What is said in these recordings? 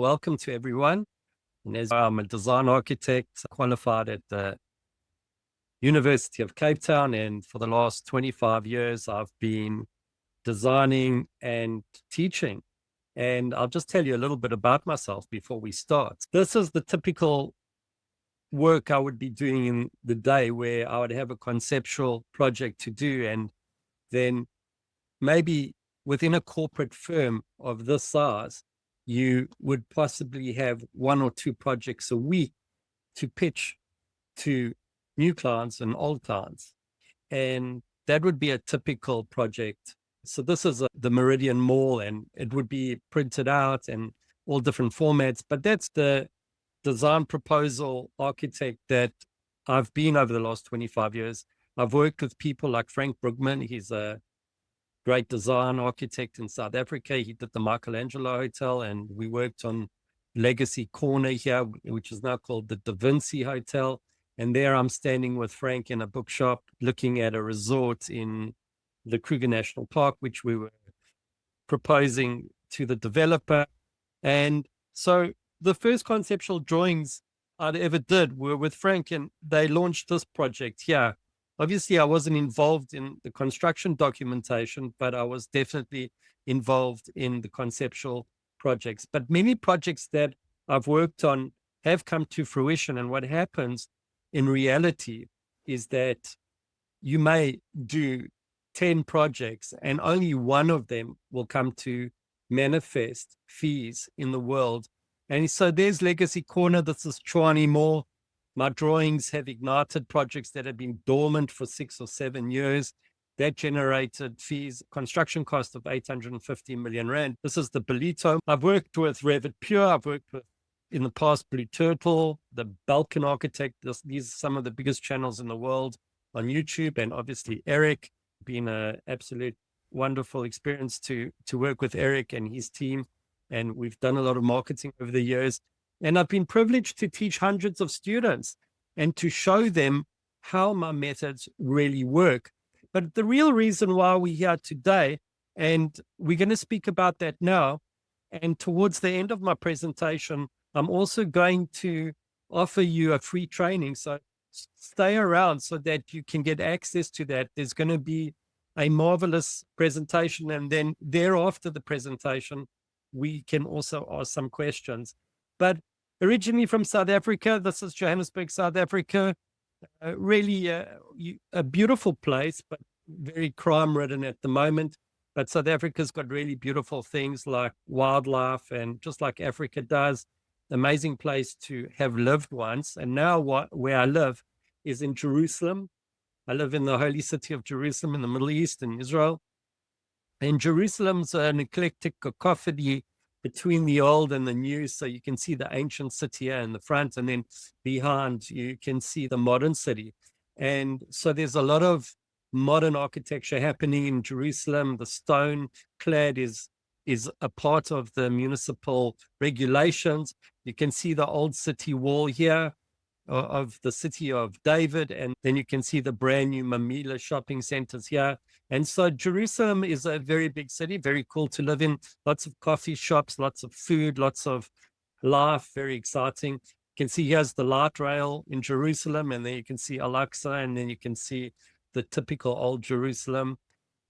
Welcome to everyone. And as I'm a design architect, qualified at the University of Cape Town, and for the last 25 years, I've been designing and teaching. And I'll just tell you a little bit about myself before we start. This is the typical work I would be doing in the day, where I would have a conceptual project to do, and then maybe within a corporate firm of this size, you would possibly have one or two projects a week to pitch to new clients and old clients. And that would be a typical project. So this is the Meridian Mall, and it would be printed out and all different formats. But that's the design proposal architect that I've been over the last 25 years. I've worked with people like Frank Brugman. He's a great design architect in South Africa. He did the Michelangelo Hotel, and we worked on Legacy Corner here, which is now called the Da Vinci Hotel. And there I'm standing with Frank in a bookshop looking at a resort in the Kruger National Park, which we were proposing to the developer. And so the first conceptual drawings I ever did were with Frank, and they launched this project here. Obviously, I wasn't involved in the construction documentation, but I was definitely involved in the conceptual projects. But many projects that I've worked on have come to fruition. And what happens in reality is that you may do 10 projects and only one of them will come to manifest fees in the world. And so there's Legacy Corner. This is Chwane Mall. My drawings have ignited projects that have been dormant for 6 or 7 years. That generated fees, construction cost of 850 million rand. This is the Belito. I've worked with Revit Pure. I've worked with, in the past, Blue Turtle, the Balkan Architect. These are some of the biggest channels in the world on YouTube. And obviously Eric, been an absolute wonderful experience to work with Eric and his team. And we've done a lot of marketing over the years. And I've been privileged to teach hundreds of students and to show them how my methods really work. But the real reason why we're here today, and we're going to speak about that now, and towards the end of my presentation, I'm also going to offer you a free training. So stay around so that you can get access to that. There's going to be a marvelous presentation. And then thereafter the presentation, we can also ask some questions. But originally from South Africa, this is Johannesburg, South Africa. Really a beautiful place, but very crime-ridden at the moment. But South Africa's got really beautiful things like wildlife, and just like Africa does, amazing place to have lived once. And now where I live is in Jerusalem. I live in the holy city of Jerusalem in the Middle East, in Israel. And Jerusalem's an eclectic cacophony between the old and the new. So you can see the ancient city here in the front, and then behind you can see the modern city. And so there's a lot of modern architecture happening in Jerusalem. The stone clad is a part of the municipal regulations. You can see the old city wall here of the city of David, and then you can see the brand new Mamila shopping centers here. And so Jerusalem is a very big city, very cool to live in. Lots of coffee shops, lots of food, lots of life, very exciting. You can see here's the light rail in Jerusalem, and then you can see Al-Aqsa, and then you can see the typical old Jerusalem.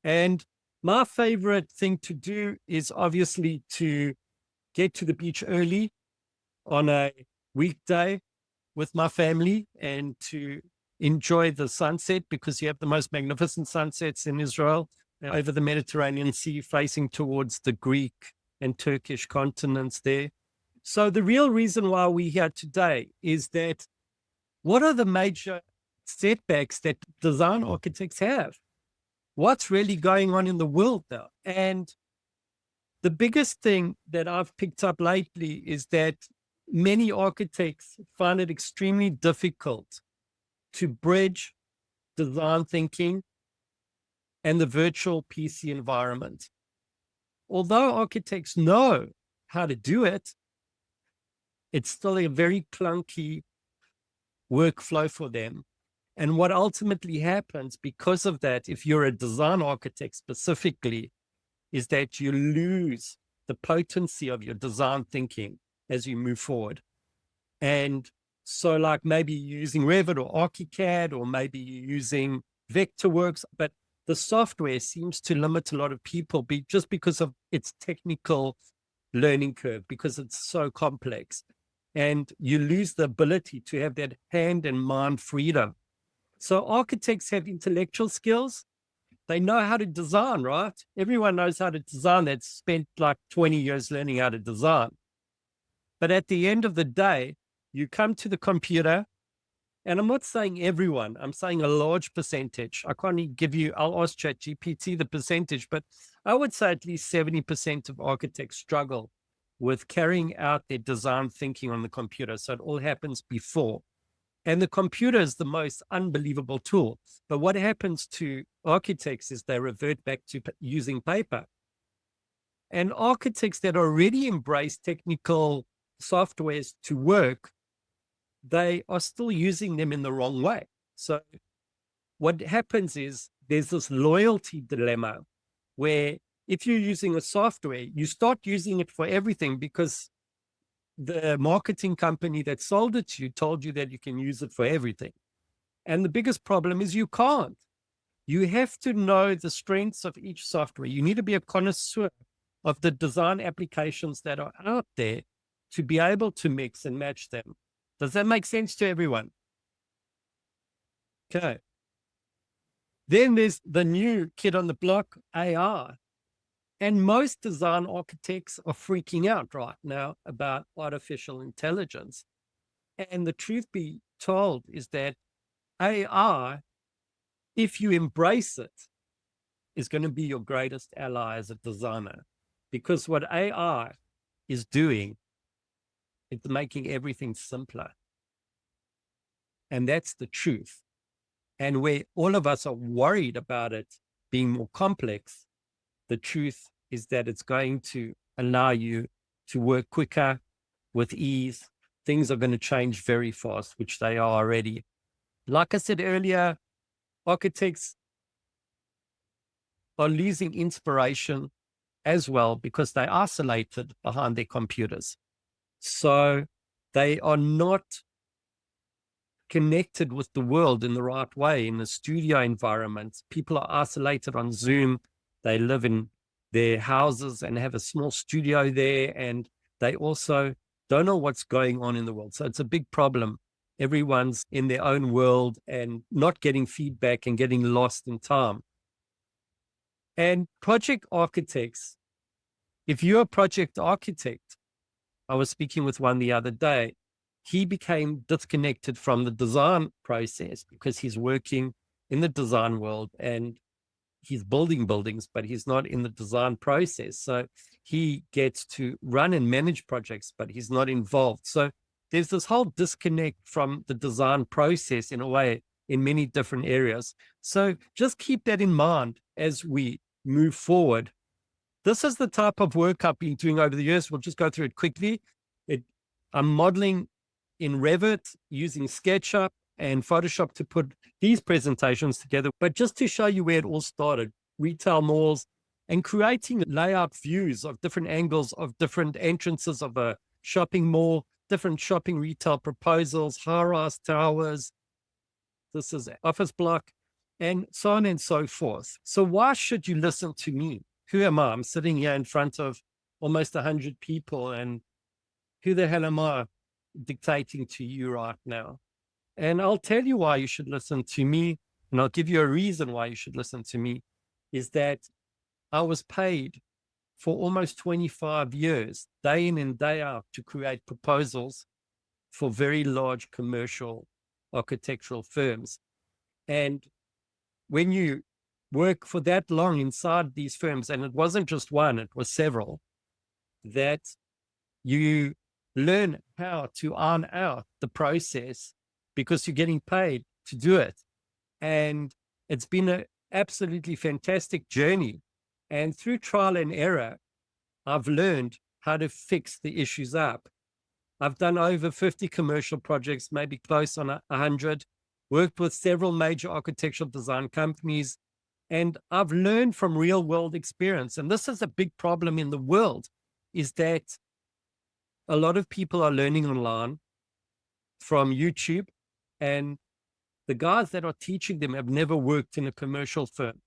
And my favorite thing to do is obviously to get to the beach early on a weekday with my family and to enjoy the sunset, because you have the most magnificent sunsets in Israel over the Mediterranean Sea, facing towards the Greek and Turkish continents there. So the real reason why we're here today is that what are the major setbacks that design architects have? What's really going on in the world now? And the biggest thing that I've picked up lately is that many architects find it extremely difficult to bridge design thinking and the virtual PC environment. Although architects know how to do it, it's still a very clunky workflow for them. And what ultimately happens because of that, if you're a design architect specifically, is that you lose the potency of your design thinking. as you move forward. And so like maybe you're using Revit or ArchiCAD, or maybe you're using Vectorworks, but the software seems to limit a lot of people just because of its technical learning curve, because it's so complex. And you lose the ability to have that hand and mind freedom. So architects have intellectual skills. They know how to design, right? Everyone knows how to design that's spent like 20 years learning how to design. But at the end of the day, you come to the computer, and I'm not saying everyone, I'm saying a large percentage. I can't even give you, I'll ask ChatGPT the percentage, but I would say at least 70% of architects struggle with carrying out their design thinking on the computer. So it all happens before. And the computer is the most unbelievable tool. But what happens to architects is they revert back to using paper. And architects that already embrace technical softwares to work, they are still using them in the wrong way. So what happens is there's this loyalty dilemma where if you're using a software, you start using it for everything because the marketing company that sold it to you told you that you can use it for everything. And the biggest problem is you can't. You have to know the strengths of each software. You need to be a connoisseur of the design applications that are out there to be able to mix and match them. Does that make sense to everyone? Okay. Then there's the new kid on the block, AI. And most design architects are freaking out right now about artificial intelligence. And the truth be told is that AI, if you embrace it, is going to be your greatest ally as a designer. Because what AI is doing, it's making everything simpler. And that's the truth. And where all of us are worried about it being more complex, the truth is that it's going to allow you to work quicker with ease. Things are going to change very fast, which they are already. Like I said earlier, architects are losing inspiration as well because they're isolated behind their computers. So they are not connected with the world in the right way in the studio environment. People are isolated on Zoom. They live in their houses and have a small studio there, and they also don't know what's going on in the world. So it's a big problem. Everyone's in their own world and not getting feedback and getting lost in time. And project architects, if you're a project architect, I was speaking with one the other day, he became disconnected from the design process because he's working in the design world and he's building buildings, but he's not in the design process. So he gets to run and manage projects, but he's not involved. So there's this whole disconnect from the design process in a way in many different areas. So just keep that in mind as we move forward. This is the type of work I've been doing over the years. We'll just go through it quickly. I'm modeling in Revit using SketchUp and Photoshop to put these presentations together. But just to show you where it all started, retail malls and creating layout views of different angles of different entrances of a shopping mall, different shopping retail proposals, high-rise towers. This is office block and so on and so forth. So why should you listen to me? Who am I? I'm sitting here in front of almost 100 people, and who the hell am I dictating to you right now? And I'll tell you why you should listen to me, and I'll give you a reason why you should listen to me, is that I was paid for almost 25 years, day in and day out, to create proposals for very large commercial architectural firms. And when you work for that long inside these firms, and it wasn't just one, it was several, that you learn how to iron out the process because you're getting paid to do it. And it's been an absolutely fantastic journey. And through trial and error, I've learned how to fix the issues up. I've done over 50 commercial projects, maybe close on 100, worked with several major architectural design companies, and I've learned from real world experience. And this is a big problem in the world, is that a lot of people are learning online from YouTube, and the guys that are teaching them have never worked in a commercial firm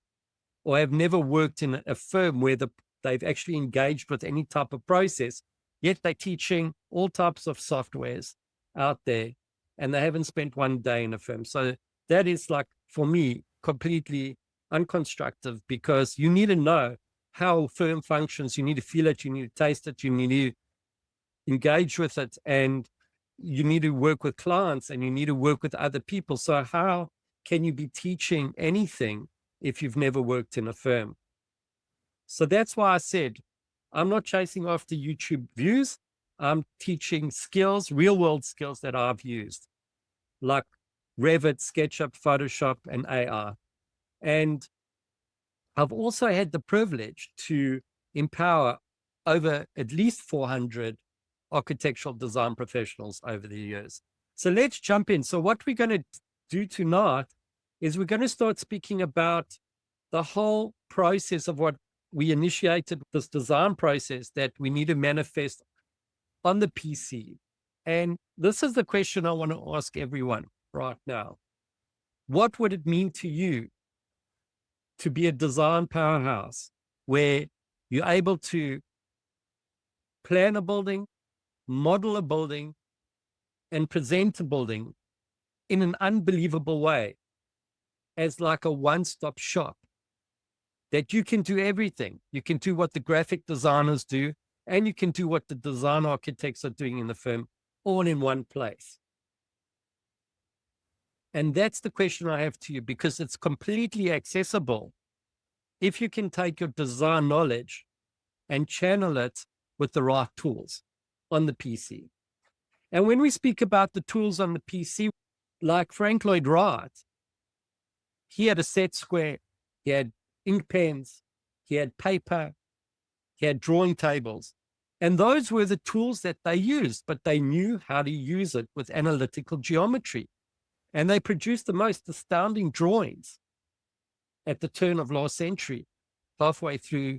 or have never worked in a firm where they've actually engaged with any type of process, yet they're teaching all types of softwares out there, and they haven't spent one day in a firm. So that is, like, for me, completely unconstructive, because you need to know how a firm functions. You need to feel it, you need to taste it, you need to engage with it, and you need to work with clients, and you need to work with other people. So how can you be teaching anything if you've never worked in a firm? So that's why I said, I'm not chasing after YouTube views. I'm teaching skills, real world skills that I've used, like Revit, SketchUp, Photoshop, and AI. And I've also had the privilege to empower over at least 400 architectural design professionals over the years. So let's jump in. So what we're going to do tonight is we're going to start speaking about the whole process of what we initiated, this design process that we need to manifest on the PC. And this is the question I want to ask everyone right now. What would it mean to you to be a design powerhouse where you're able to plan a building, model a building, and present a building in an unbelievable way as like a one-stop shop, that you can do everything? You can do what the graphic designers do, and you can do what the design architects are doing in the firm, all in one place. And that's the question I have to you, because it's completely accessible if you can take your design knowledge and channel it with the right tools on the PC. And when we speak about the tools on the PC, like Frank Lloyd Wright, he had a set square, he had ink pens, he had paper, he had drawing tables. And those were the tools that they used, but they knew how to use it with analytical geometry. And they produced the most astounding drawings at the turn of last century, halfway through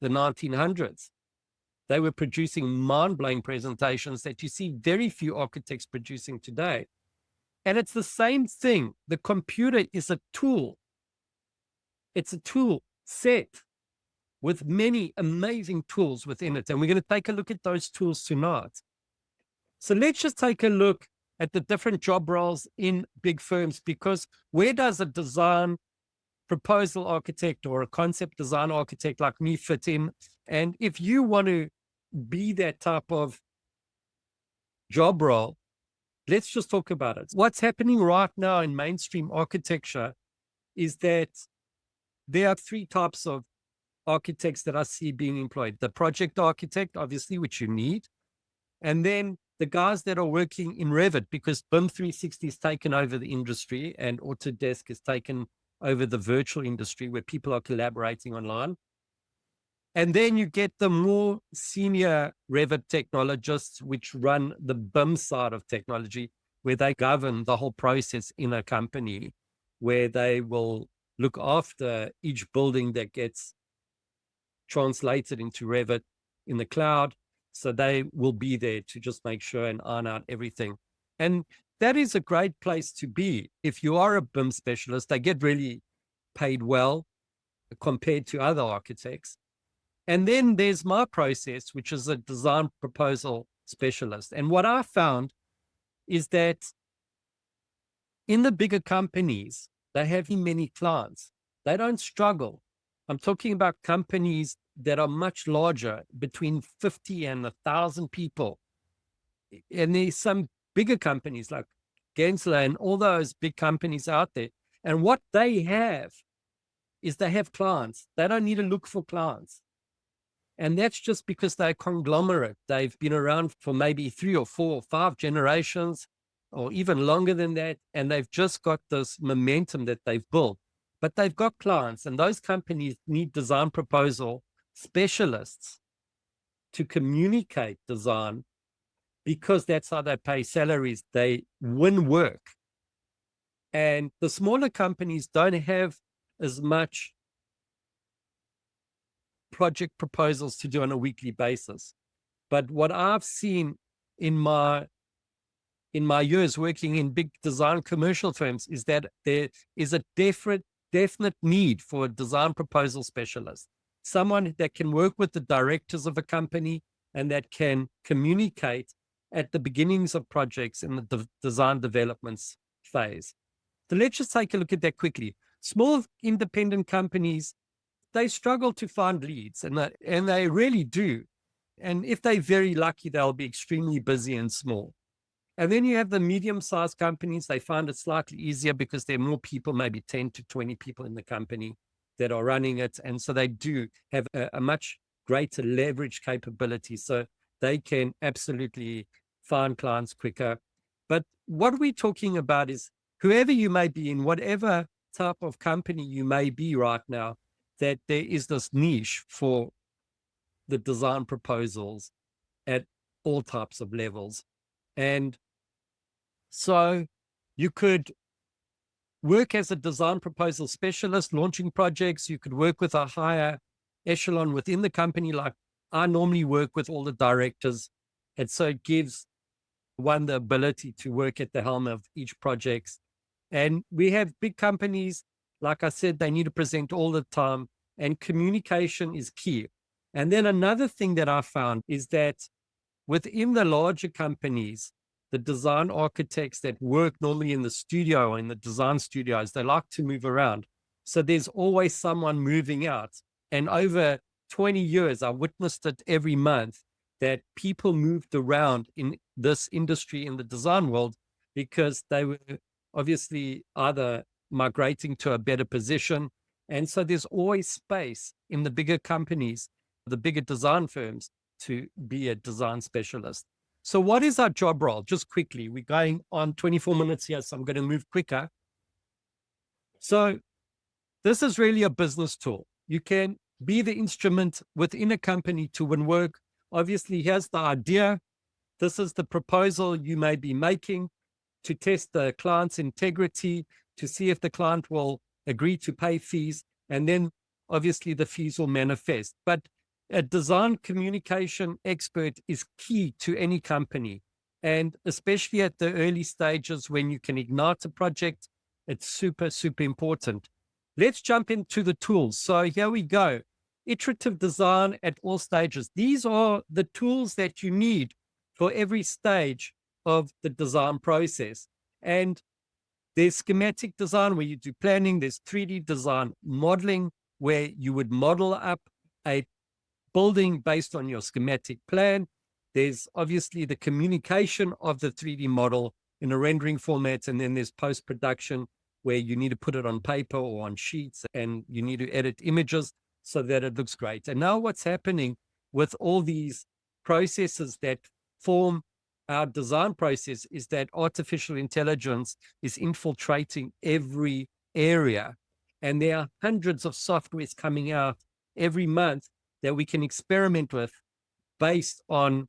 the 1900s. They were producing mind-blowing presentations that you see very few architects producing today. And it's the same thing. The computer is a tool. It's a tool set with many amazing tools within it. And we're going to take a look at those tools tonight. So let's just take a look at the different job roles in big firms, because where does a design proposal architect or a concept design architect like me fit in? And if you want to be that type of job role, let's just talk about it. What's happening right now in mainstream architecture is that there are three types of architects that I see being employed. The project architect, obviously, which you need. And then the guys that are working in Revit, because BIM 360 has taken over the industry and Autodesk has taken over the virtual industry where people are collaborating online. And then you get the more senior Revit technologists, which run the BIM side of technology, where they govern the whole process in a company, where they will look after each building that gets translated into Revit in the cloud. So they will be there to just make sure and iron out everything. And that is a great place to be. If you are a BIM specialist, they get really paid well compared to other architects. And then there's my process, which is a design proposal specialist. And what I found is that in the bigger companies, they have many clients. They don't struggle. I'm talking about companies that are much larger, between 50 and 1,000 people. And there's some bigger companies like Gensler and all those big companies out there. And what they have is they have clients. They don't need to look for clients. And that's just because they're a conglomerate. They've been around for maybe 3 or 4 or 5 generations, or even longer than that. And they've just got this momentum that they've built. But they've got clients, and those companies need design proposal specialists to communicate design, because that's how they pay salaries. They win work. And the smaller companies don't have as much project proposals to do on a weekly basis. But what I've seen in my years working in big design commercial firms is that there is a definite need for a design proposal specialist, someone that can work with the directors of a company and that can communicate at the beginnings of projects in the design developments phase. So let's just take a look at that quickly. Small independent companies, they struggle to find leads, and they really do. And if they're very lucky, they'll be extremely busy and small. And then you have the medium-sized companies. They find it slightly easier because there are more people, maybe 10 to 20 people in the company that are running it. And so they do have a much greater leverage capability. So they can absolutely find clients quicker. But what we're talking about is whoever you may be in, whatever type of company you may be right now, that there is this niche for the design proposals at all types of levels. And so you could work as a design proposal specialist, launching projects. You could work with a higher echelon within the company. Like I normally work with all the directors. And so it gives one the ability to work at the helm of each project. And we have big companies, like I said, they need to present all the time, and communication is key. And then another thing that I found is that within the larger companies, the design architects that work normally in the studio or in the design studios, they like to move around. So there's always someone moving out. And over 20 years, I witnessed it every month that people moved around in this industry in the design world because they were obviously either migrating to a better position. And so there's always space in the bigger companies, the bigger design firms, to be a design specialist. So what is our job role? Just quickly, we're going on 24 minutes here, so I'm going to move quicker. So this is really a business tool. You can be the instrument within a company to win work. Obviously, here's the idea. This is the proposal you may be making to test the client's integrity, to see if the client will agree to pay fees, and then obviously the fees will manifest. But a design communication expert is key to any company. And especially at the early stages when you can ignite a project, it's super, super important. Let's jump into the tools. So here we go. Iterative design at all stages. These are the tools that you need for every stage of the design process. And there's schematic design where you do planning. There's 3D design modeling where you would model up a building based on your schematic plan. There's obviously the communication of the 3D model in a rendering format. And then there's post-production where you need to put it on paper or on sheets and you need to edit images so that it looks great. And now what's happening with all these processes that form our design process is that artificial intelligence is infiltrating every area. And there are hundreds of softwares coming out every month that we can experiment with based on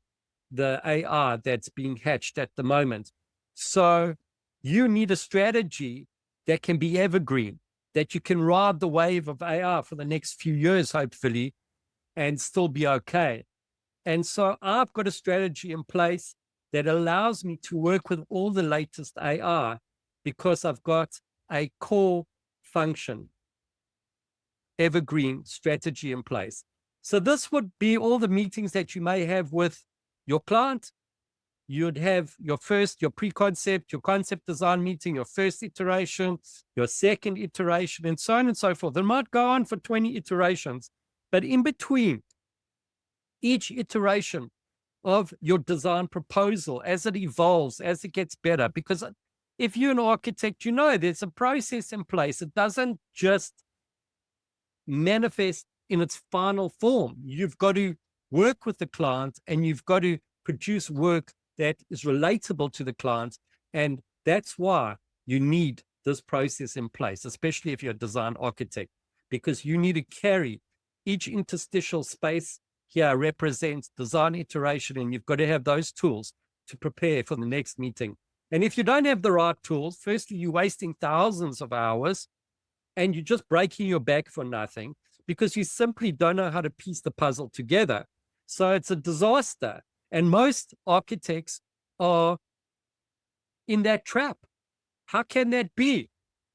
the AI that's being hatched at the moment. So you need a strategy that can be evergreen, that you can ride the wave of AI for the next few years, hopefully, and still be okay. And so I've got a strategy in place that allows me to work with all the latest AI because I've got a core function, evergreen strategy in place. So this would be all the meetings that you may have with your client. You'd have your pre-concept, your concept design meeting, your first iteration, your second iteration, and so on and so forth. It might go on for 20 iterations, but in between each iteration of your design proposal, as it evolves, as it gets better, because if you're an architect, you know there's a process in place. It doesn't just manifest in its final form. You've got to work with the client and you've got to produce work that is relatable to the client. And that's why you need this process in place, especially if you're a design architect, because you need to carry each interstitial space here represents design iteration, and you've got to have those tools to prepare for the next meeting. And if you don't have the right tools, firstly, you're wasting thousands of hours and you're just breaking your back for nothing because you simply don't know how to piece the puzzle together. So it's a disaster. And most architects are in that trap. How can that be?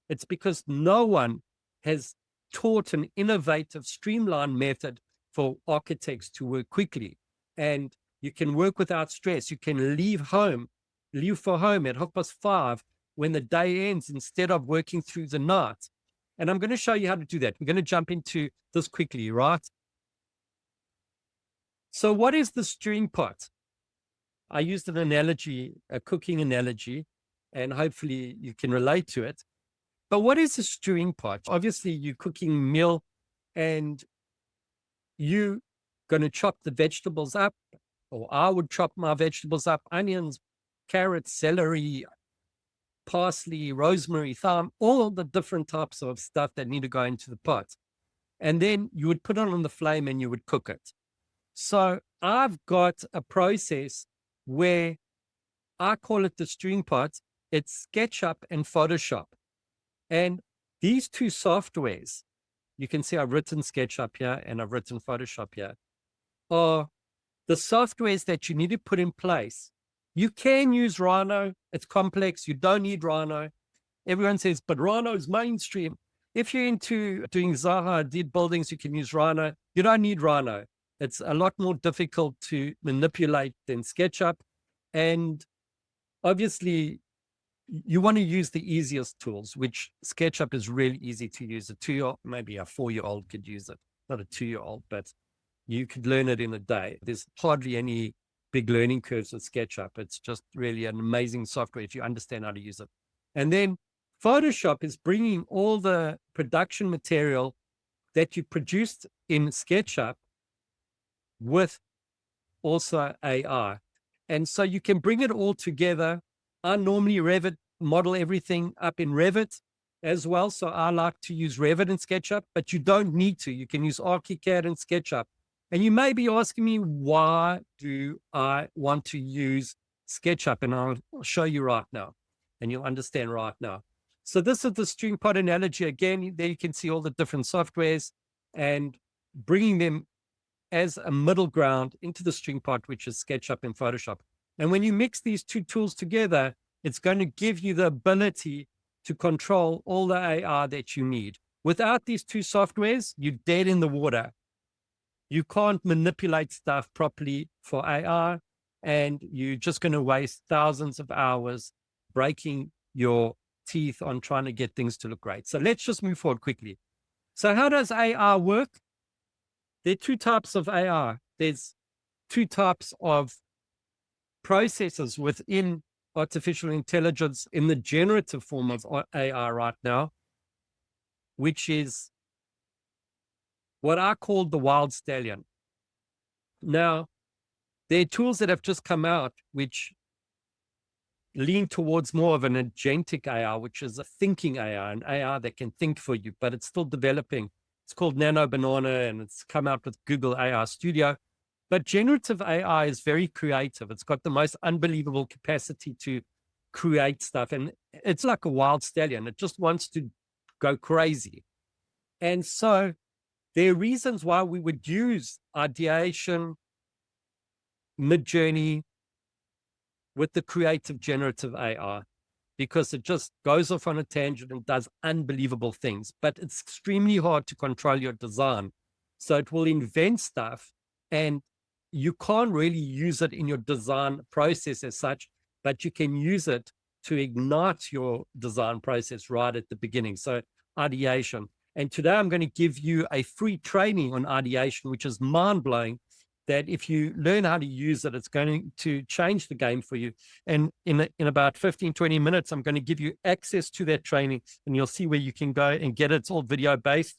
It's because no one has taught an innovative, streamlined method for architects to work quickly. And you can work without stress. You can leave for home at 5:30 when the day ends instead of working through the night. And I'm going to show you how to do that. We're going to jump into this quickly, right? So what is the stewing pot? I used an analogy, a cooking analogy, and hopefully you can relate to it. But what is a stewing pot? Obviously, you're cooking meal and you're going to chop the vegetables up, or I would chop my vegetables up, onions, carrots, celery, parsley, rosemary, thyme, all the different types of stuff that need to go into the pot. And then you would put it on the flame and you would cook it. So I've got a process where I call it the stewing pot. It's SketchUp and Photoshop. And these two softwares, you can see I've written SketchUp here and I've written Photoshop here, are the softwares that you need to put in place. You can use Rhino. It's complex. You don't need Rhino. Everyone says, but Rhino is mainstream. If you're into doing Zaha did buildings, you can use Rhino. You don't need Rhino. It's a lot more difficult to manipulate than SketchUp. And obviously, you want to use the easiest tools, which SketchUp is really easy to use. A 2-year-old, maybe a 4-year-old could use it. Not a 2-year-old, but you could learn it in a day. There's hardly any big learning curves with SketchUp. It's just really an amazing software if you understand how to use it. And then Photoshop is bringing all the production material that you produced in SketchUp with also AI. And so you can bring it all together. I normally model everything up in Revit as well. So I like to use Revit and SketchUp, but you don't need to. You can use ArchiCAD and SketchUp. And you may be asking me, why do I want to use SketchUp? And I'll show you right now, and you'll understand right now. So this is the stewing pot analogy. Again, there you can see all the different softwares and bringing them as a middle ground into the stewing pot, which is SketchUp and Photoshop. And when you mix these two tools together, it's going to give you the ability to control all the AI that you need. Without these two softwares, you're dead in the water. You can't manipulate stuff properly for AI, and you're just going to waste thousands of hours breaking your teeth on trying to get things to look great. So let's just move forward quickly. So how does AI work? There are two types of AI. There's two types of processes within artificial intelligence in the generative form of AI right now, which is what I call the wild stallion. Now, there are tools that have just come out which lean towards more of an agentic AI, which is a thinking AI, an AI that can think for you, but it's still developing. It's called Nano Banana, and it's come out with Google AI Studio. But generative AI is very creative. It's got the most unbelievable capacity to create stuff. And it's like a wild stallion. It just wants to go crazy. And so there are reasons why we would use ideation, Midjourney with the creative generative AI, because it just goes off on a tangent and does unbelievable things. But it's extremely hard to control your design. So it will invent stuff, and you can't really use it in your design process as such, but you can use it to ignite your design process right at the beginning. So ideation. And today I'm going to give you a free training on ideation, which is mind-blowing, that if you learn how to use it, it's going to change the game for you. And in about 15, 20 minutes, I'm going to give you access to that training, and you'll see where you can go and get it. It's all video-based.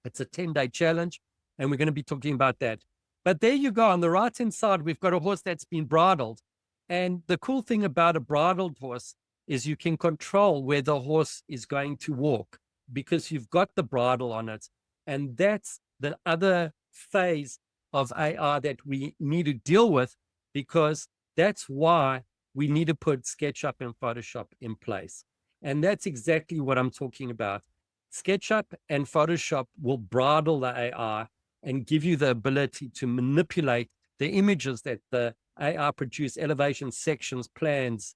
It's a 10-day challenge, and we're going to be talking about that. But there you go. On the right-hand side, we've got a horse that's been bridled. And the cool thing about a bridled horse is you can control where the horse is going to walk because you've got the bridle on it. And that's the other phase of AI that we need to deal with, because that's why we need to put SketchUp and Photoshop in place. And that's exactly what I'm talking about. SketchUp and Photoshop will bridle the AI, and give you the ability to manipulate the images that the AI produce, elevation sections, plans,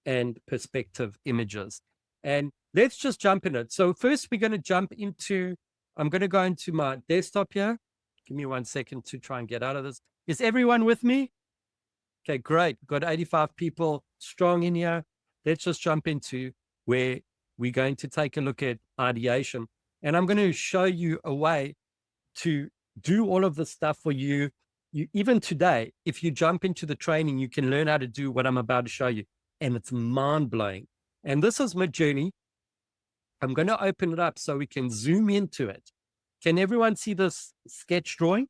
and perspective images. And let's just jump in it. So first we're going to jump into, I'm going to go into my desktop here. Give me 1 second to try and get out of this. Is everyone with me? Okay, great. We've got 85 people strong in here. Let's just jump into where we're going to take a look at ideation. And I'm going to show you a way to do all of this stuff for you. Even today, if you jump into the training, you can learn how to do what I'm about to show you. And it's mind-blowing. And this is Midjourney. I'm going to open it up so we can zoom into it. Can everyone see this sketch drawing?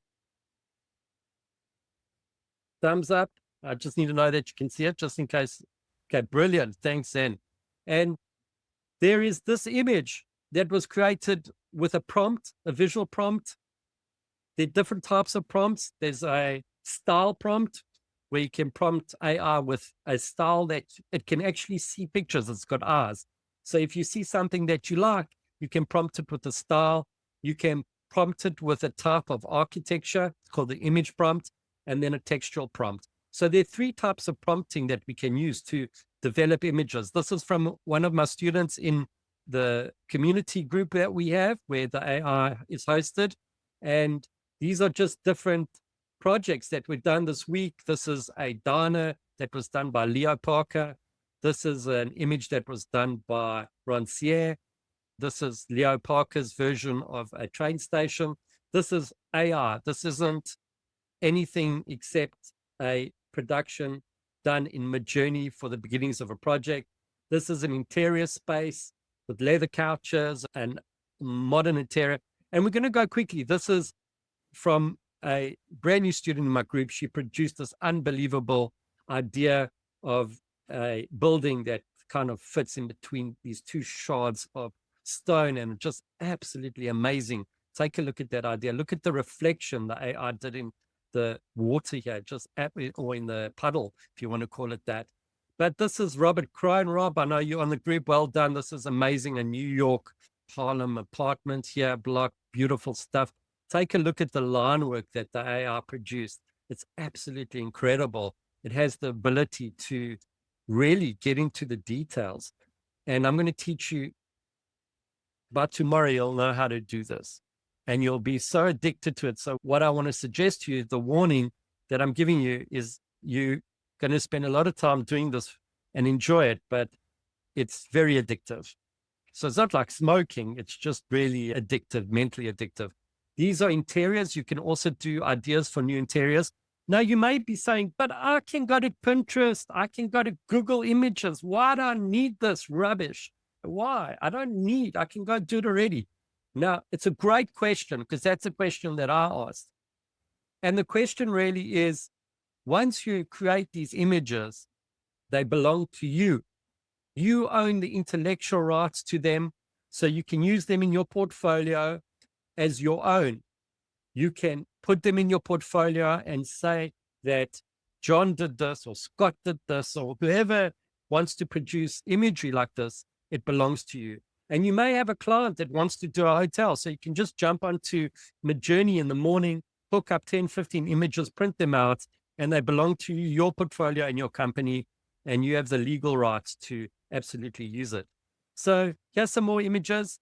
Thumbs up. I just need to know that you can see it just in case. Okay, brilliant. Thanks, Zen. And there is this image that was created with a prompt, a visual prompt. There are different types of prompts. There's a style prompt where you can prompt AI with a style that it can actually see pictures. It's got eyes. So if you see something that you like, you can prompt it with a style. You can prompt it with a type of architecture. It's called the image prompt, and then a textual prompt. So there are 3 types of prompting that we can use to develop images. This is from one of my students in the community group that we have where the AI is hosted. And these are just different projects that we've done this week. This is a diner that was done by Leo Parker. This is an image that was done by Roncier. This is Leo Parker's version of a train station. This is AI. This isn't anything except a production done in Midjourney for the beginnings of a project. This is an interior space with leather couches and modern interior. And we're going to go quickly. This is from a brand new student in my group. She produced this unbelievable idea of a building that kind of fits in between these 2 shards of stone, and just absolutely amazing. Take a look at that idea. Look at the reflection the AI did in the water here, just or in the puddle, if you want to call it that. But this is Robert Crone. Rob, I know you're on the group. Well done. This is amazing. A New York Harlem apartment here, block, beautiful stuff. Take a look at the line work that the AI produced. It's absolutely incredible. It has the ability to really get into the details. And I'm going to teach you, by tomorrow, you'll know how to do this. And you'll be so addicted to it. So what I want to suggest to you, the warning that I'm giving you is you're going to spend a lot of time doing this and enjoy it, but it's very addictive. So it's not like smoking. It's just really addictive, mentally addictive. These are interiors. You can also do ideas for new interiors. Now, you may be saying, but I can go to Pinterest. I can go to Google Images. Why do I need this rubbish? Why? I can go do it already. Now, it's a great question because that's a question that I asked. And the question really is, once you create these images, they belong to you. You own the intellectual rights to them, so you can use them in your portfolio as your own. You can put them in your portfolio and say that John did this or Scott did this, or whoever wants to produce imagery like this, it belongs to you. And you may have a client that wants to do a hotel. So you can just jump onto Midjourney in the morning, hook up 10, 15 images, print them out, and they belong to you, your portfolio and your company. And you have the legal rights to absolutely use it. So here's some more images.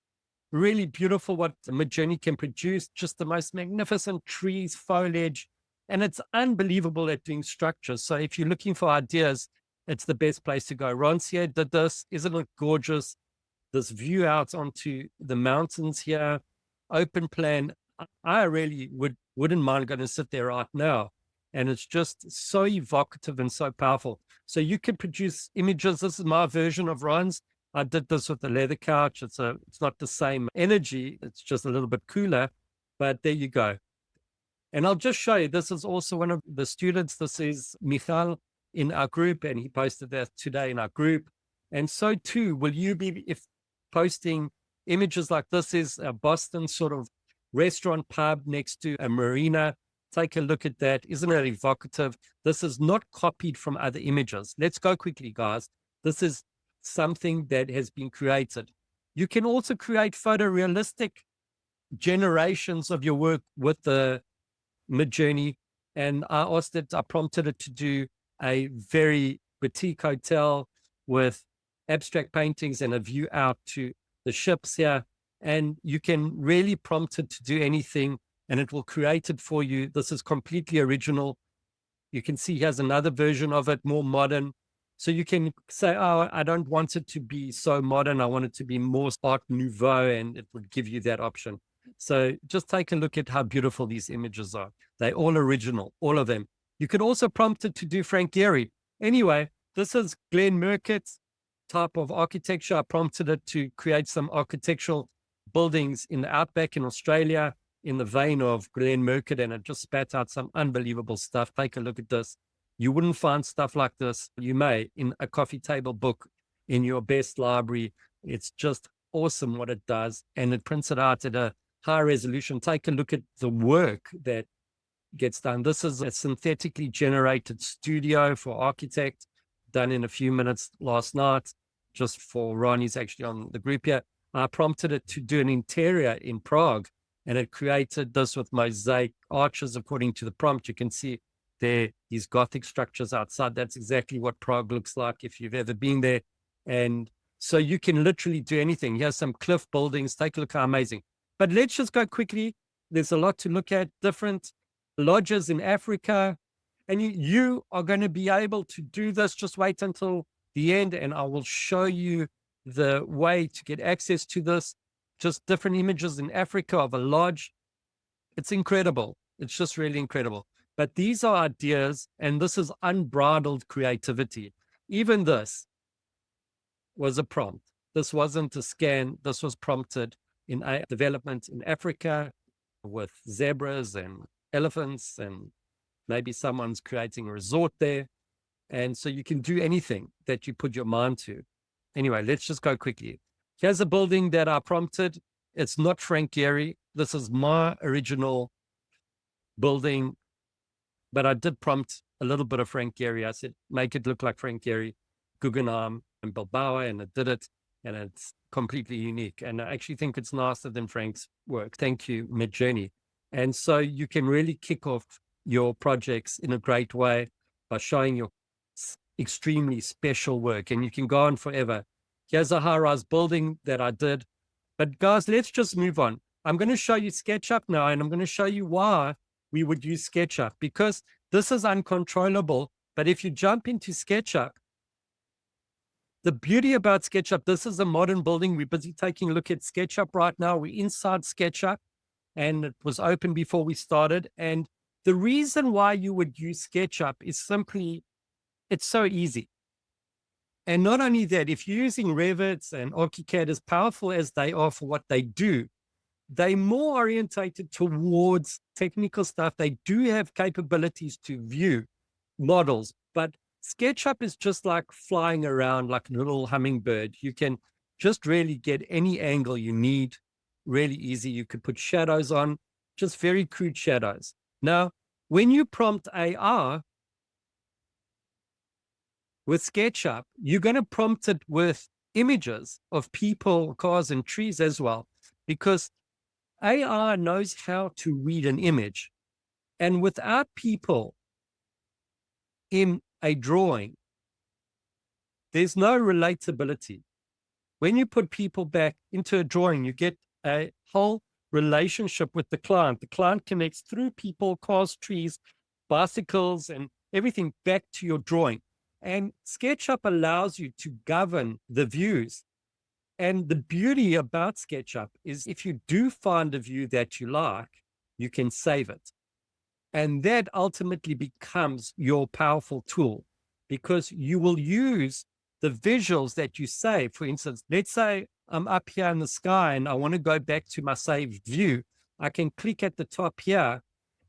Really beautiful what Midjourney can produce. Just the most magnificent trees, foliage, and it's unbelievable at doing structures. So if you're looking for ideas, it's the best place to go. Roncier did this. Isn't it gorgeous? This view out onto the mountains here, open plan. I really wouldn't mind going to sit there right now. And it's just so evocative and so powerful. So you can produce images. This is my version of Ron's. I did this with the leather couch. It's not the same energy. It's just a little bit cooler, but there you go. And I'll just show you, this is also one of the students. This is Michal in our group, and he posted that today in our group. And so too, will you be, if posting images like this is a Boston sort of restaurant pub next to a marina. Take a look at that. Isn't it evocative? This is not copied from other images. Let's go quickly, guys. This is something that has been created. You can also create photorealistic generations of your work with the Midjourney. And I prompted it to do a very boutique hotel with abstract paintings and a view out to the ships here. And you can really prompt it to do anything and it will create it for you. This is completely original. You can see he has another version of it, more modern. So you can say, oh, I don't want it to be so modern. I want it to be more Art Nouveau, and it would give you that option. So just take a look at how beautiful these images are. They're all original, all of them. You could also prompt it to do Frank Gehry. Anyway, this is Glenn Murcutt's type of architecture. I prompted it to create some architectural buildings in the outback in Australia in the vein of Glenn Murcutt, and it just spat out some unbelievable stuff. Take a look at this. You wouldn't find stuff like this. You may in a coffee table book in your best library. It's just awesome what it does, and it prints it out at a high resolution. Take a look at the work that gets done. This is a synthetically generated studio for architect done in a few minutes last night, just for Ronnie's actually on the group here. I prompted it to do an interior in Prague, and it created this with mosaic arches according to the prompt. You can see there these Gothic structures outside. That's exactly what Prague looks like if you've ever been there. And so you can literally do anything. Here's some cliff buildings. Take a look how amazing. But let's just go quickly. There's a lot to look at, different lodges in Africa. And you are going to be able to do this. Just wait until the end, and I will show you the way to get access to this. Just different images in Africa of a lodge. It's incredible. It's just really incredible. But these are ideas, and this is unbridled creativity. Even this was a prompt. This wasn't a scan. This was prompted in a development in Africa with zebras and elephants, and maybe someone's creating a resort there. And so you can do anything that you put your mind to. Anyway, let's just go quickly. Here's a building that I prompted. It's not Frank Gehry. This is my original building, but I did prompt a little bit of Frank Gehry. I said, make it look like Frank Gehry, Guggenheim and Bilbao, and it did it. And it's completely unique. And I actually think it's nicer than Frank's work. Thank you, Midjourney. And so you can really kick off your projects in a great way by showing your extremely special work, and you can go on forever. Here's a high-rise building that I did. But guys, let's just move on. I'm going to show you SketchUp now, and I'm going to show you why we would use SketchUp, because this is uncontrollable. But if you jump into SketchUp, the beauty about SketchUp, this is a modern building. We're busy taking a look at SketchUp right now. We're inside SketchUp, and it was open before we started. And the reason why you would use SketchUp is simply, it's so easy. And not only that, if you're using Revit and ArchiCAD, as powerful as they are for what they do, they're more orientated towards technical stuff. They do have capabilities to view models, but SketchUp is just like flying around like a little hummingbird. You can just really get any angle you need, really easy. You could put shadows on, just very crude shadows. Now, when you prompt AI with SketchUp, you're going to prompt it with images of people, cars, and trees as well, because AI knows how to read an image. And without people in a drawing, there's no relatability. When you put people back into a drawing, you get a whole relationship with the client. The client connects through people, cars, trees, bicycles, and everything back to your drawing. And SketchUp allows you to govern the views. And the beauty about SketchUp is if you do find a view that you like, you can save it. And that ultimately becomes your powerful tool, because you will use the visuals that you save. For instance, let's say I'm up here in the sky and I want to go back to my saved view. I can click at the top here,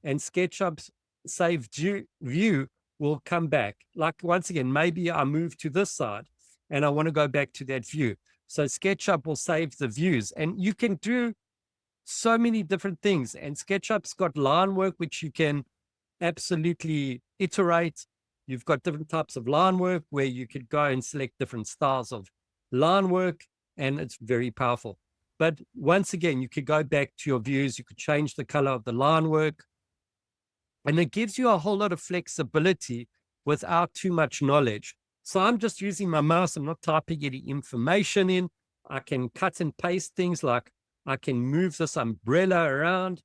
and SketchUp's saved view will come back. Like, once again, maybe I move to this side and I want to go back to that view. So SketchUp will save the views, and you can do so many different things. And SketchUp's got line work, which you can absolutely iterate. You've got different types of line work where you could go and select different styles of line work, and it's very powerful. But once again, you could go back to your views. You could change the color of the line work. And it gives you a whole lot of flexibility without too much knowledge. So I'm just using my mouse. I'm not typing any information in. I can cut and paste things, like I can move this umbrella around.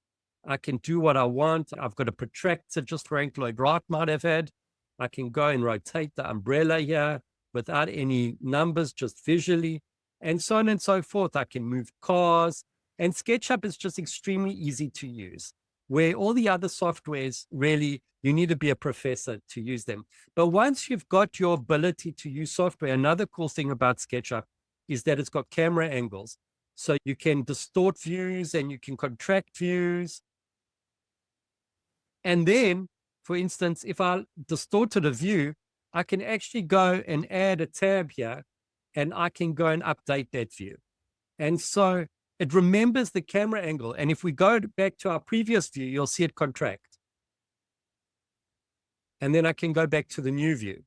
I can do what I want. I've got a protractor, just Frank Lloyd Wright might have had. I can go and rotate the umbrella here without any numbers, just visually, and so on and so forth. I can move cars. And SketchUp is just extremely easy to use, where all the other softwares, really, you need to be a professor to use them. But once you've got your ability to use software, another cool thing about SketchUp is that it's got camera angles. So you can distort views and you can contract views. And then, for instance, if I distorted a view, I can actually go and add a tab here, and I can go and update that view. And so it remembers the camera angle. And if we go back to our previous view, you'll see it contract. And then I can go back to the new view,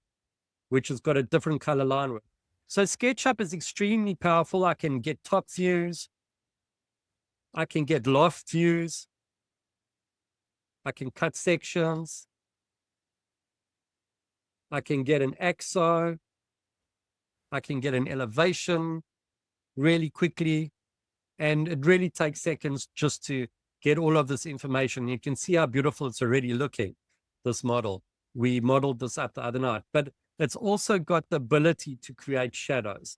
which has got a different color line work. So SketchUp is extremely powerful. I can get top views. I can get loft views. I can cut sections. I can get an axo. I can get an elevation really quickly. And it really takes seconds just to get all of this information. You can see how beautiful it's already looking, this model. We modeled this up the other night, but it's also got the ability to create shadows.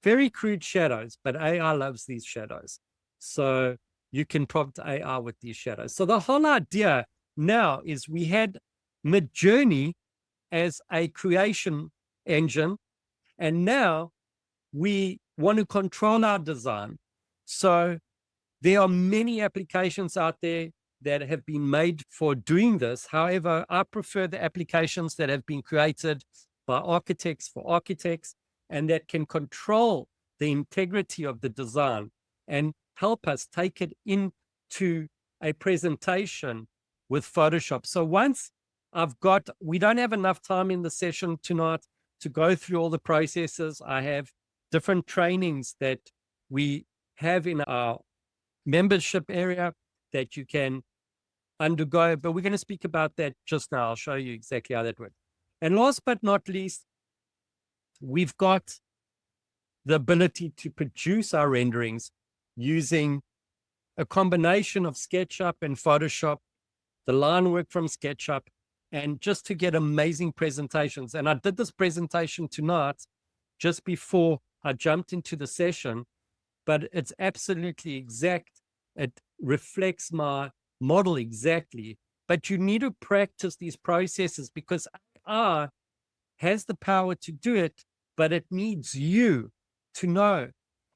Very crude shadows, but AI loves these shadows. So you can prompt AI with these shadows. So the whole idea now is we had Midjourney as a creation engine, and now we want to control our design. So there are many applications out there that have been made for doing this. However, I prefer the applications that have been created by architects for architects, and that can control the integrity of the design and help us take it into a presentation with Photoshop. So once we don't have enough time in the session tonight to go through all the processes. I have different trainings that we have in our membership area that you can undergo, but we're going to speak about that just now. I'll show you exactly how that works. And last but not least, we've got the ability to produce our renderings using a combination of SketchUp and Photoshop, the line work from SketchUp, and just to get amazing presentations. And I did this presentation tonight just before I jumped into the session, but it's absolutely exact. It reflects my model exactly. But you need to practice these processes because AI has the power to do it, but it needs you to know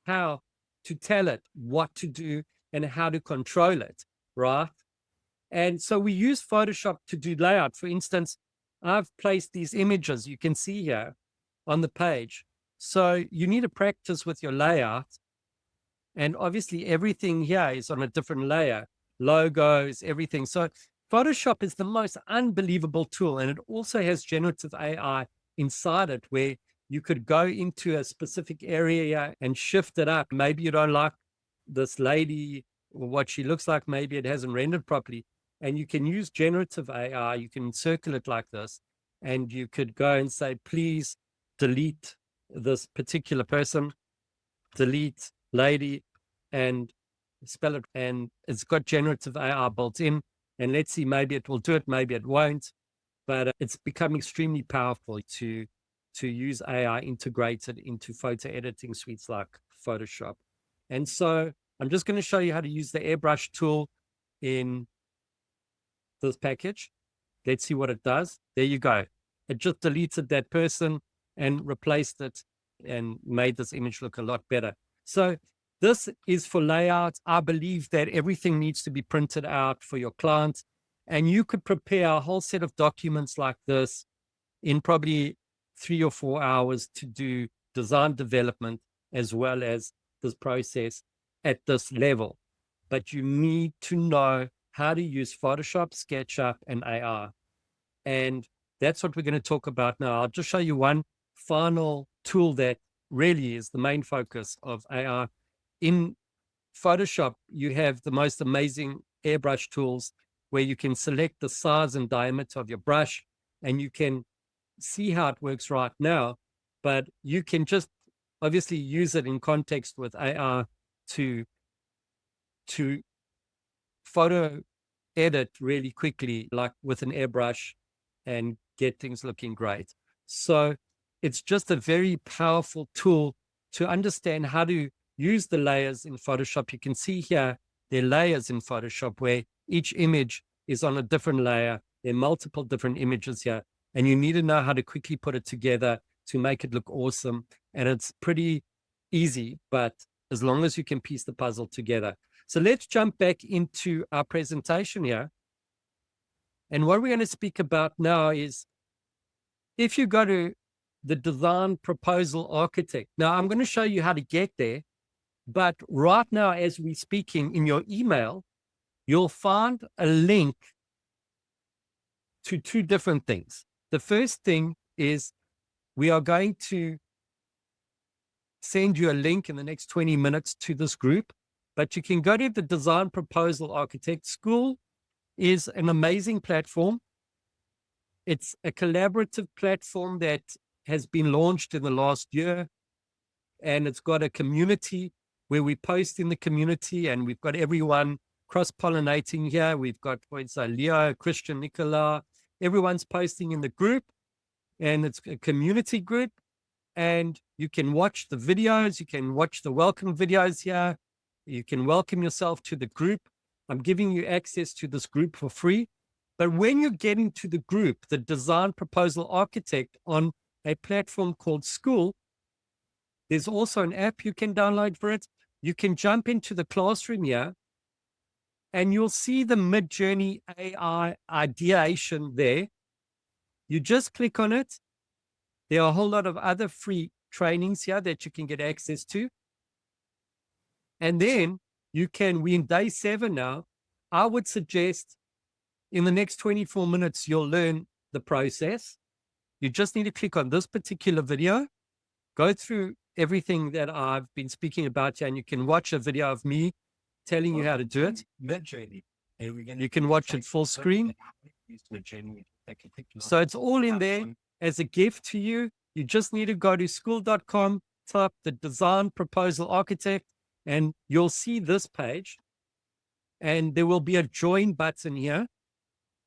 how to tell it what to do and how to control it, right? And so we use Photoshop to do layout. For instance, I've placed these images you can see here on the page. So you need to practice with your layout. And obviously everything here is on a different layer, logos, everything. So Photoshop is the most unbelievable tool. And it also has generative AI inside it, where you could go into a specific area and shift it up. Maybe you don't like this lady or what she looks like. Maybe it hasn't rendered properly. And you can use generative AI. You can circle it like this. And you could go and say, please delete this particular person, delete lady, and spell it. And it's got generative AI built in. And let's see, maybe it will do it, maybe it won't. But it's become extremely powerful to use AI integrated into photo editing suites like Photoshop. And so I'm just going to show you how to use the airbrush tool in this package. Let's see what it does. There you go. It just deleted that person and replaced it and made this image look a lot better. So this is for layout. I believe that everything needs to be printed out for your client, and you could prepare a whole set of documents like this in probably 3 or 4 hours to do design development as well as this process at this level. But you need to know how to use Photoshop, SketchUp, and AI. And that's what we're going to talk about now. I'll just show you one final tool that really is the main focus of AI in Photoshop, you have the most amazing airbrush tools where you can select the size and diameter of your brush, and you can see how it works right now, but you can just obviously use it in context with AI to photo edit really quickly, like with an airbrush, and get things looking great. So it's just a very powerful tool to understand how to use the layers in Photoshop. You can see here, there are layers in Photoshop where each image is on a different layer. There are multiple different images here, and you need to know how to quickly put it together to make it look awesome. And it's pretty easy, but as long as you can piece the puzzle together. So let's jump back into our presentation here. And what we're going to speak about now is if you go to the Design Proposal Architect. Now, I'm going to show you how to get there. But right now, as we're speaking, in your email, you'll find a link to two different things. The first thing is we are going to send you a link in the next 20 minutes to this group, but you can go to the Design Proposal Architect. School is an amazing platform. It's a collaborative platform that has been launched in the last year, and it's got a community where we post in the community, and we've got everyone cross-pollinating here. We've got, for example, Leo, Christian, Nicola, everyone's posting in the group, and it's a community group, and you can watch the videos. You can watch the welcome videos here. You can welcome yourself to the group. I'm giving you access to this group for free. But when you're getting to the group, the Design Proposal Architect on a platform called School, there's also an app you can download for it. You can jump into the classroom here, and you'll see the Midjourney AI ideation there. You just click on it. There are a whole lot of other free trainings here that you can get access to. And then we're in day 7 now. I would suggest in the next 24 minutes, you'll learn the process. You just need to click on this particular video, go through everything that I've been speaking about here, and you can watch a video of me telling you how to do it. You can watch it full screen. So it's all in there as a gift to you. You just need to go to school.com, type the Design Proposal Architect, and you'll see this page. And there will be a join button here.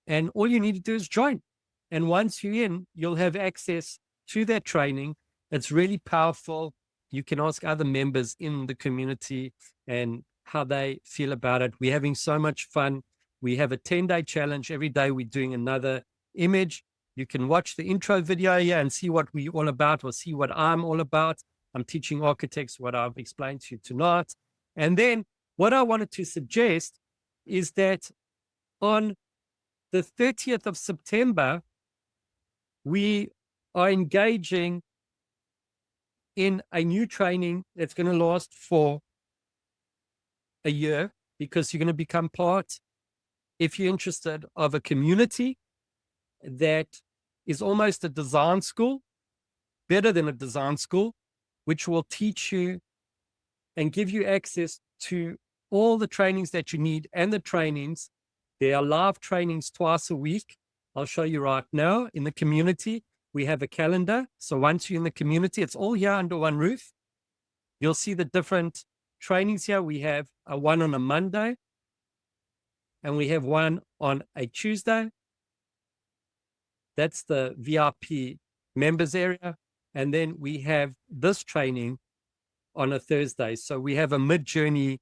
And all you need to do is join. And once you're in, you'll have access to that training. It's really powerful. You can ask other members in the community and how they feel about it. We're having so much fun. We have a 10-day challenge. Every day we're doing another image. You can watch the intro video here and see what we're all about, or see what I'm all about. I'm teaching architects what I've explained to you tonight. And then what I wanted to suggest is that on the 30th of September, we are engaging in a new training that's going to last for a year, because you're going to become part, if you're interested, of a community that is almost a design school, better than a design school, which will teach you and give you access to all the trainings that you need and the trainings. There are live trainings twice a week. I'll show you right now. In the community, we have a calendar. So once you're in the community, it's all here under one roof. You'll see the different trainings here. We have one on a Monday, and we have one on a Tuesday. That's the VIP members area. And then we have this training on a Thursday. So we have a Midjourney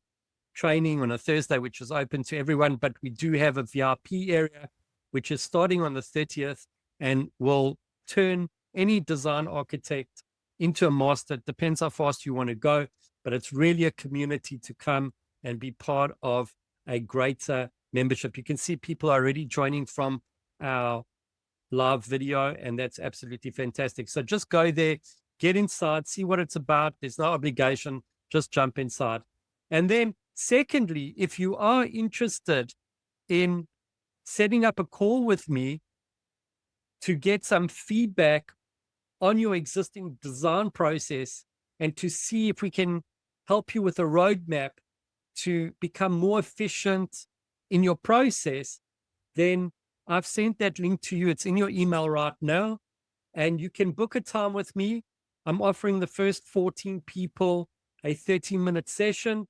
training on a Thursday, which is open to everyone, but we do have a VIP area, which is starting on the 30th and will turn any design architect into a master. It depends how fast you want to go, but it's really a community to come and be part of a greater membership. You can see people are already joining from our live video, and that's absolutely fantastic. So just go there, get inside, see what it's about. There's no obligation, just jump inside. And then secondly, if you are interested in setting up a call with me to get some feedback on your existing design process and to see if we can help you with a roadmap to become more efficient in your process, then I've sent that link to you. It's in your email right now, and you can book a time with me. I'm offering the first 14 people a 30-minute session.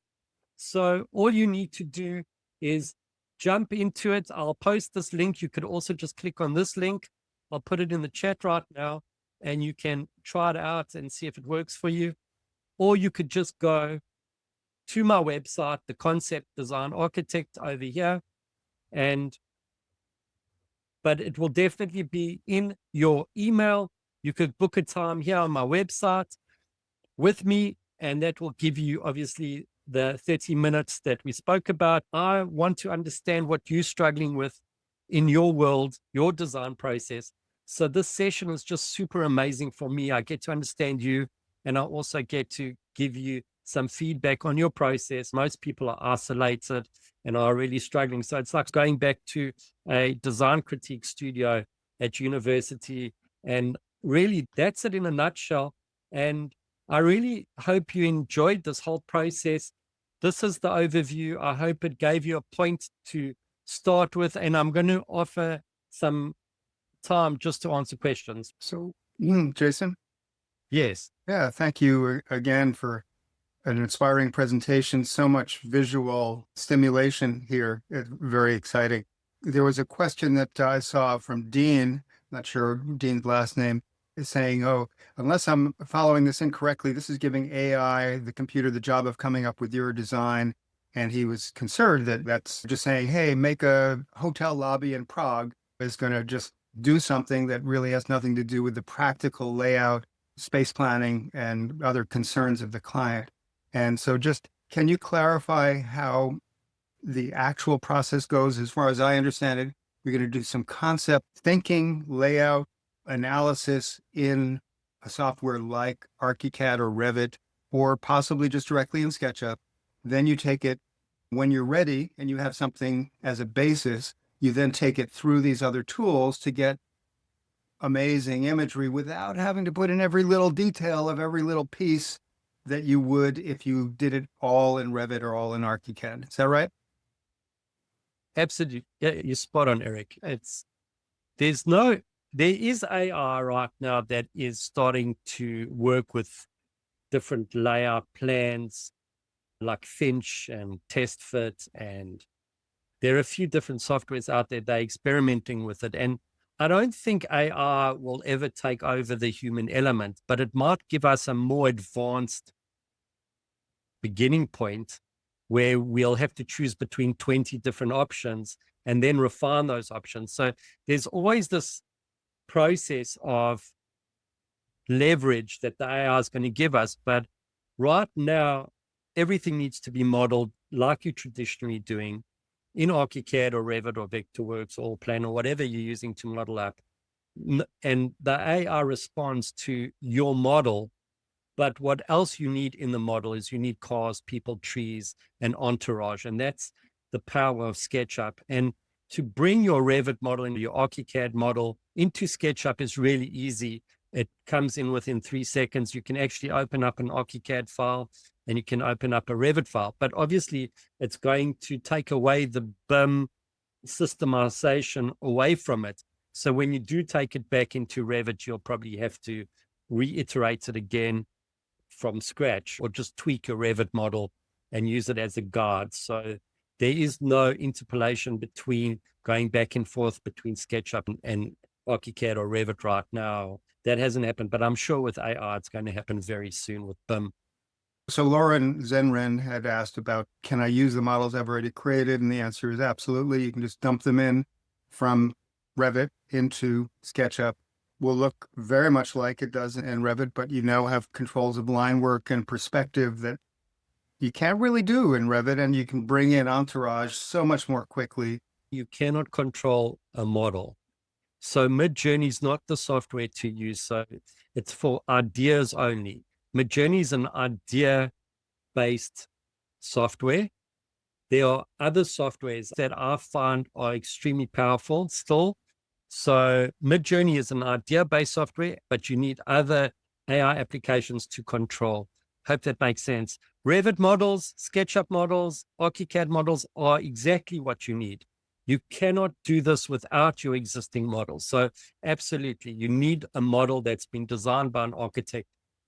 So all you need to do is jump into it. I'll post this link. You could also just click on this link. I'll put it in the chat right now, and you can try it out and see if it works for you. Or you could just go to my website, the Concept Design Architect over here, but it will definitely be in your email. You could book a time here on my website with me, and that will give you obviously the 30 minutes that we spoke about. I want to understand what you're struggling with in your world, your design process. So this session is just super amazing for me. I get to understand you, and I also get to give you some feedback on your process. Most people are isolated and are really struggling. So it's like going back to a design critique studio at university. And really, that's it in a nutshell. And I really hope you enjoyed this whole process. This is the overview. I hope it gave you a point to start with. And I'm going to offer some time just to answer questions. So, Jason? Yes. Yeah, thank you again for an inspiring presentation. So much visual stimulation here. It's very exciting. There was a question that I saw from Dean, not sure Dean's last name, is saying, oh, unless I'm following this incorrectly, this is giving AI, the computer, the job of coming up with your design. And he was concerned that that's just saying, hey, make a hotel lobby in Prague is going to just do something that really has nothing to do with the practical layout, space planning, and other concerns of the client. And so just, can you clarify how the actual process goes? As far as I understand it, we're going to do some concept thinking, layout, analysis in a software like ArchiCAD or Revit, or possibly just directly in SketchUp. Then you take it, when you're ready and you have something as a basis, you then take it through these other tools to get amazing imagery without having to put in every little detail of every little piece that you would if you did it all in Revit or all in ArchiCAD. Is that right? Absolutely. Yeah, you're spot on, Eric. There is AI right now that is starting to work with different layout plans like Finch and TestFit, and there are a few different softwares out there. They're experimenting with it. And I don't think AI will ever take over the human element, but it might give us a more advanced beginning point where we'll have to choose between 20 different options and then refine those options. So there's always this process of leverage that the AI is going to give us. But right now, everything needs to be modeled like you're traditionally doing in ArchiCAD or Revit or Vectorworks or Plan or whatever you're using to model up. And the AI responds to your model. But what else you need in the model is you need cars, people, trees, and entourage. And that's the power of SketchUp. And to bring your Revit model into your ArchiCAD model into SketchUp is really easy. It comes in within 3 seconds. You can actually open up an ArchiCAD file and you can open up a Revit file. But obviously, it's going to take away the BIM systemization away from it. So when you do take it back into Revit, you'll probably have to reiterate it again from scratch, or just tweak your Revit model and use it as a guide. So there is no interpolation between going back and forth between SketchUp and ArchiCAD or Revit right now. That hasn't happened, but I'm sure with AI, it's going to happen very soon with BIM. So Lauren Zenren had asked about, can I use the models I've already created? And the answer is absolutely. You can just dump them in from Revit into SketchUp. Will look very much like it does in Revit, but you now have controls of line work and perspective that you can't really do in Revit, and you can bring in entourage so much more quickly. You cannot control a model. So Midjourney is not the software to use. So it's for ideas only. Midjourney is an idea-based software. There are other softwares that I find are extremely powerful still. So Midjourney is an idea-based software, but you need other AI applications to control Hope that makes sense. Revit models, SketchUp models, ArchiCAD models are exactly what you need. You cannot do this without your existing models. So absolutely, you need a model that's been designed by an architect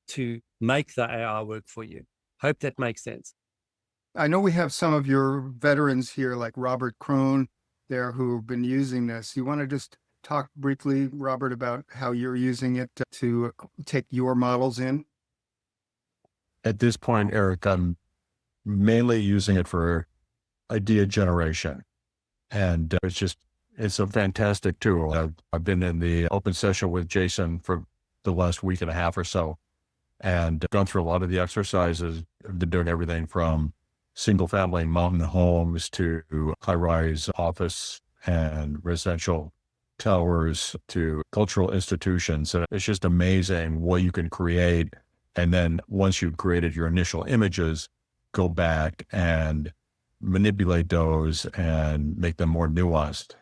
to make the AI work for you. Hope that makes sense. I know we have some of your veterans here, like Robert Krohn there, who've been using this. You want to just talk briefly, Robert, about how you're using it to take your models in? At this point, Eric, I'm mainly using it for idea generation. And it's a fantastic tool. I've been in the open session with Jason for the last week and a half or so, and gone through a lot of the exercises. I've been doing everything from single family mountain homes to high rise office and residential towers to cultural institutions. And it's just amazing what you can create. And then once you've created your initial images, go back and manipulate those and make them more nuanced.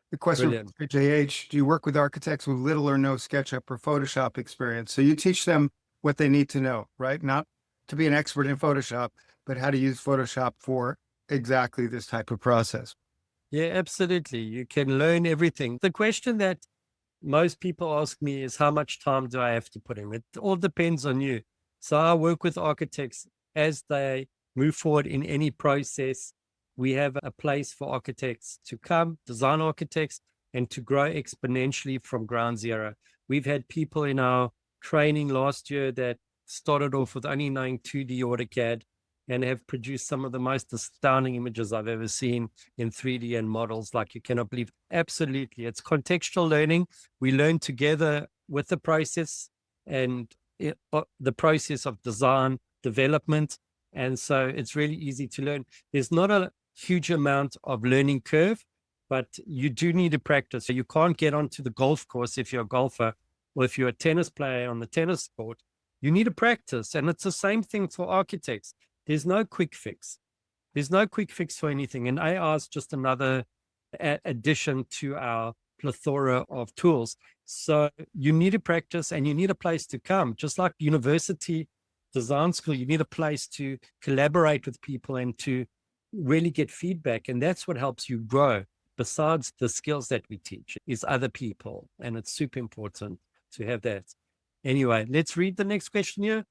The question Brilliant. for JH, do you work with architects with little or no SketchUp or Photoshop experience? So you teach them what they need to know, right? Not to be an expert in Photoshop, but how to use Photoshop for exactly this type of process. Yeah, absolutely. You can learn everything. The question that most people ask me is, how much time do I have to put in? It all depends on you. So I work with architects as they move forward in any process. We have a place for architects to come, design architects, and to grow exponentially from ground zero. We've had people in our training last year that started off with only knowing 2D AutoCAD and have produced some of the most astounding images I've ever seen in 3D and models like you cannot believe. Absolutely. It's contextual learning. We learn together with the process and the process of design, development. And so it's really easy to learn. There's not a huge amount of learning curve, but you do need to practice. So you can't get onto the golf course if you're a golfer, or if you're a tennis player on the tennis court. You need to practice. And it's the same thing for architects. There's no quick fix. There's no quick fix for anything. And AI is just another addition to our plethora of tools. So you need to practice and you need a place to come. Just like university, design school, you need a place to collaborate with people and to really get feedback. And that's what helps you grow. Besides the skills that we teach is other people. And it's super important to have that. Anyway, let's read the next question here.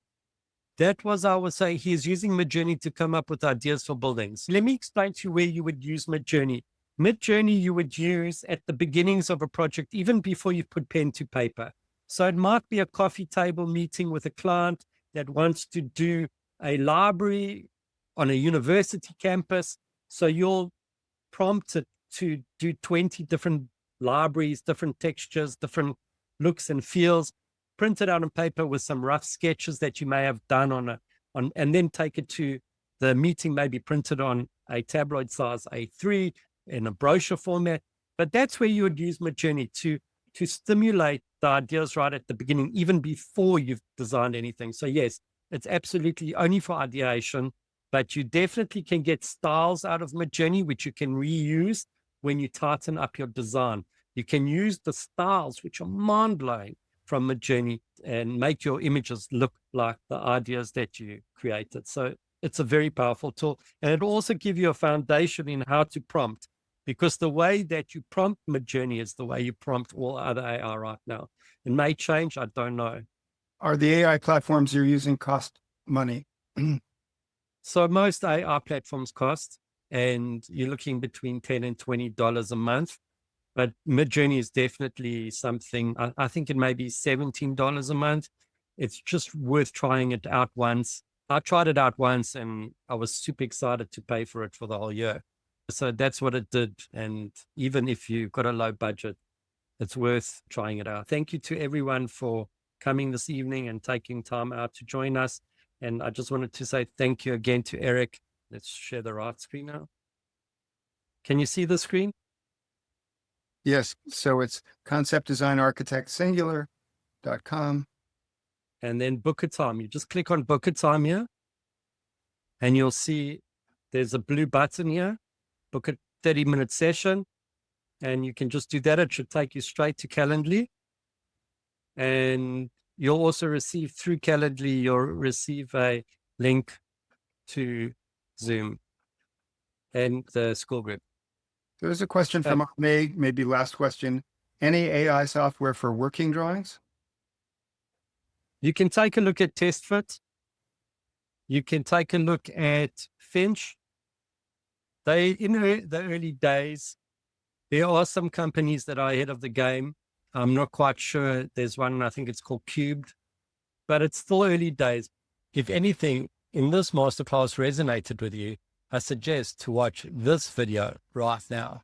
That was, I would say, he's using Midjourney to come up with ideas for buildings. Let me explain to you where you would use Midjourney. Midjourney you would use at the beginnings of a project, even before you put pen to paper. So it might be a coffee table meeting with a client that wants to do a library on a university campus. So you'll prompt it to do 20 different libraries, different textures, different looks and feels, print it out on paper with some rough sketches that you may have done and then take it to the meeting, maybe printed on a tabloid size A3 in a brochure format. But that's where you would use Midjourney to stimulate the ideas right at the beginning, even before you've designed anything. So yes, it's absolutely only for ideation, but you definitely can get styles out of Midjourney, which you can reuse when you tighten up your design. You can use the styles, which are mind-blowing, from Midjourney and make your images look like the ideas that you created. So it's a very powerful tool. And it'll also give you a foundation in how to prompt, because the way that you prompt Midjourney is the way you prompt all other AI right now. It may change, I don't know. Are the AI platforms you're using cost money? So most AI platforms cost, and you're looking between $10 and $20 a month. But Midjourney is definitely something, I think it may be $17 a month. It's just worth trying it out once. I tried it out once and I was super excited to pay for it for the whole year. So that's what it did. And even if you've got a low budget, it's worth trying it out. Thank you to everyone for coming this evening and taking time out to join us. And I just wanted to say thank you again to Eric. Let's share the right screen now. Can you see the screen? Yes. So it's conceptdesignarchitectsingular.com. And then book a time. You just click on book a time here and you'll see there's a blue button here, book a 30-minute session. And you can just do that. It should take you straight to Calendly. And you'll also receive through Calendly, you'll receive a link to Zoom and the school group. There's a question from Meg, maybe last question. Any AI software for working drawings? You can take a look at TestFit. You can take a look at Finch. They, in the early days, there are some companies that are ahead of the game. I'm not quite sure. There's one, I think it's called Cubed, but it's still early days. If anything in this masterclass resonated with you, I suggest to watch this video right now.